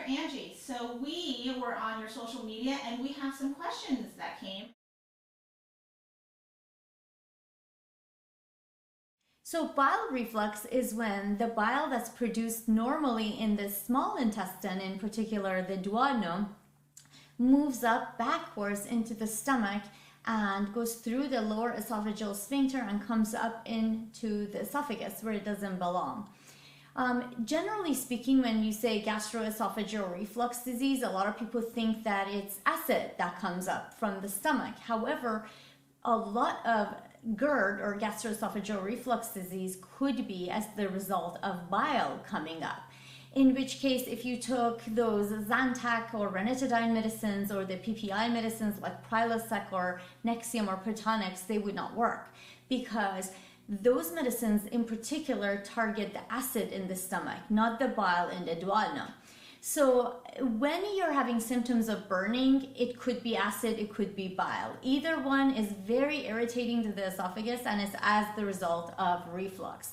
Angie. So we were on your social media and we have some questions that came. So bile reflux is when the bile that's produced normally in the small intestine, in particular the duodenum, moves up backwards into the stomach and goes through the lower esophageal sphincter and comes up into the esophagus where it doesn't belong. Generally speaking, when you say gastroesophageal reflux disease, a lot of people think that it's acid that comes up from the stomach. However, a lot of GERD or gastroesophageal reflux disease could be as the result of bile coming up. In which case, if you took those Zantac or ranitidine medicines or the PPI medicines like Prilosec or Nexium or Protonix, they would not work because those medicines in particular target the acid in the stomach, not the bile in the duodenum. So when you're having symptoms of burning, it could be acid, it could be bile. Either one is very irritating to the esophagus and is as the result of reflux.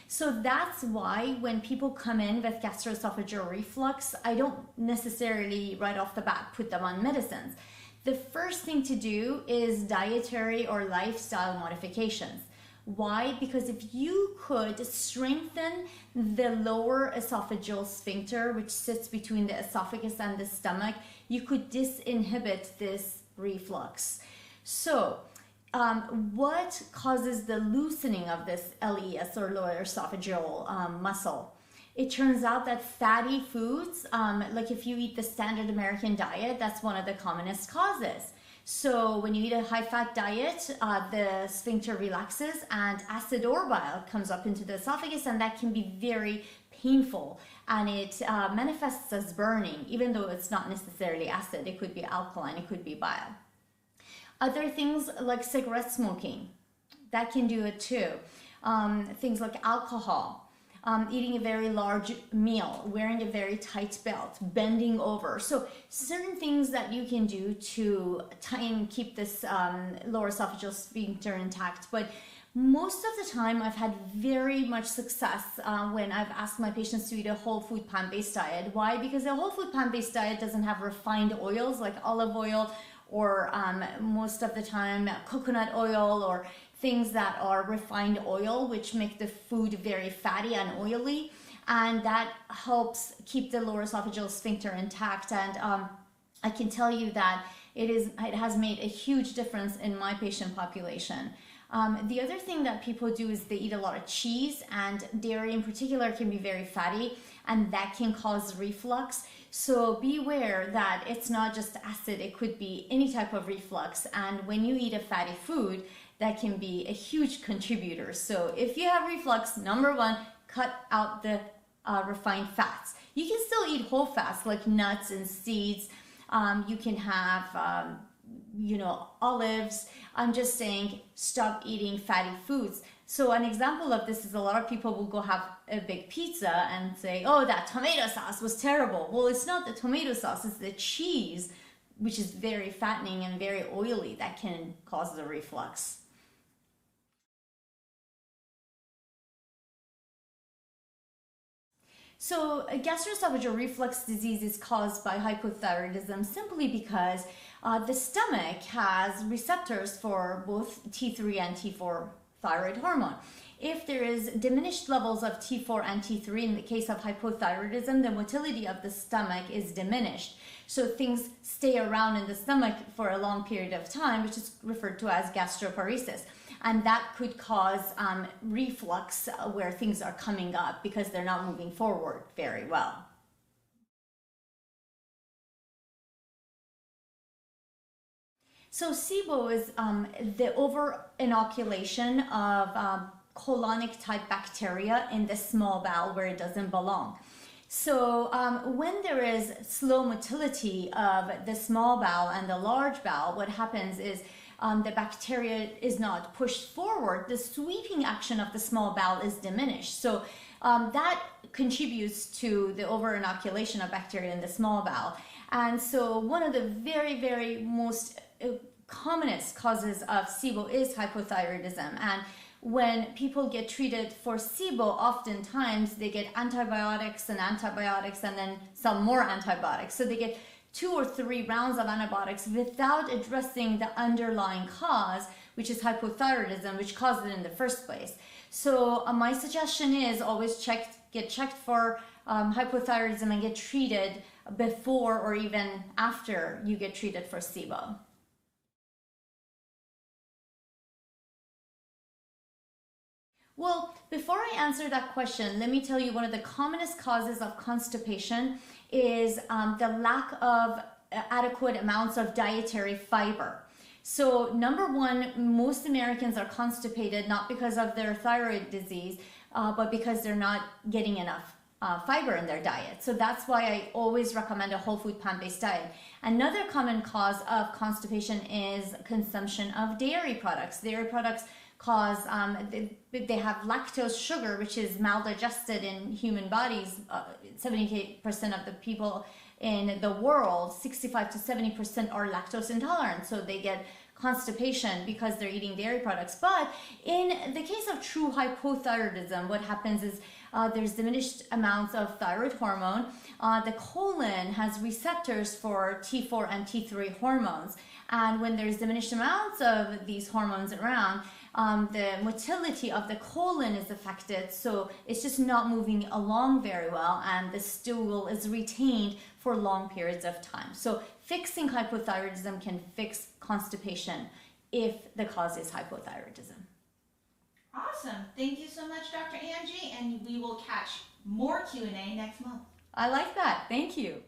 So that's why when people come in with gastroesophageal reflux, I don't necessarily right off the bat put them on medicines. The first thing to do is dietary or lifestyle modifications. Why? Because if you could strengthen the lower esophageal sphincter, which sits between the esophagus and the stomach, you could disinhibit this reflux. So what causes the loosening of this LES or lower esophageal muscle? It turns out that fatty foods, like if you eat the standard American diet, that's one of the commonest causes. So when you eat a high-fat diet, the sphincter relaxes and acid or bile comes up into the esophagus, and that can be very painful, and it manifests as burning, even though it's not necessarily acid. It could be alkaline, it could be bile. Other things like cigarette smoking, that can do it too. Things like alcohol. Eating a very large meal, wearing a very tight belt, bending over. So certain things that you can do to try and keep this lower esophageal sphincter intact. But most of the time I've had very much success when I've asked my patients to eat a whole food plant-based diet. Why? Because a whole food plant-based diet doesn't have refined oils like olive oil or most of the time coconut oil or things that are refined oil, which make the food very fatty and oily, and that helps keep the lower esophageal sphincter intact. And I can tell you that it has made a huge difference in my patient population. The other thing that people do is they eat a lot of cheese, and dairy in particular can be very fatty, and that can cause reflux. So beware that it's not just acid, it could be any type of reflux. And when you eat a fatty food, that can be a huge contributor. So if you have reflux, number one, cut out the refined fats. You can still eat whole fats like nuts and seeds. You can have, olives. I'm just saying stop eating fatty foods. So an example of this is a lot of people will go have a big pizza and say, oh, that tomato sauce was terrible. Well, it's not the tomato sauce, it's the cheese, which is very fattening and very oily, that can cause the reflux. So gastroesophageal reflux disease is caused by hypothyroidism simply because the stomach has receptors for both T3 and T4 thyroid hormone. If there is diminished levels of T4 and T3 in the case of hypothyroidism, the motility of the stomach is diminished. So things stay around in the stomach for a long period of time, which is referred to as gastroparesis. And that could cause reflux where things are coming up because they're not moving forward very well. So SIBO is the over-inoculation of colonic type bacteria in the small bowel where it doesn't belong. So when there is slow motility of the small bowel and the large bowel, what happens is the bacteria is not pushed forward. The sweeping action of the small bowel is diminished. So that contributes to the over-inoculation of bacteria in the small bowel. And so one of the very, very most commonest causes of SIBO is hypothyroidism. And when people get treated for SIBO, oftentimes they get antibiotics and then some more antibiotics. So they get 2 or 3 rounds of antibiotics without addressing the underlying cause, which is hypothyroidism, which caused it in the first place. So my suggestion is always get checked for hypothyroidism and get treated before or even after you get treated for SIBO. Well, before I answer that question, let me tell you one of the commonest causes of constipation is the lack of adequate amounts of dietary fiber. So number one, most Americans are constipated not because of their thyroid disease, but because they're not getting enough fiber in their diet. So that's why I always recommend a whole food plant-based diet. Another common cause of constipation is consumption of dairy products. Dairy products cause, they have lactose sugar, which is maldigested in human bodies. 78% of the people in the world, 65 to 70% are lactose intolerant. So they get constipation because they're eating dairy products. But in the case of true hypothyroidism, what happens is there's diminished amounts of thyroid hormone. The colon has receptors for T4 and T3 hormones. And when there's diminished amounts of these hormones around, the motility of the colon is affected, so it's just not moving along very well, and the stool is retained for long periods of time. So fixing hypothyroidism can fix constipation if the cause is hypothyroidism. Awesome. Thank you so much, Dr. Angie, and we will catch more Q&A next month. I like that. Thank you.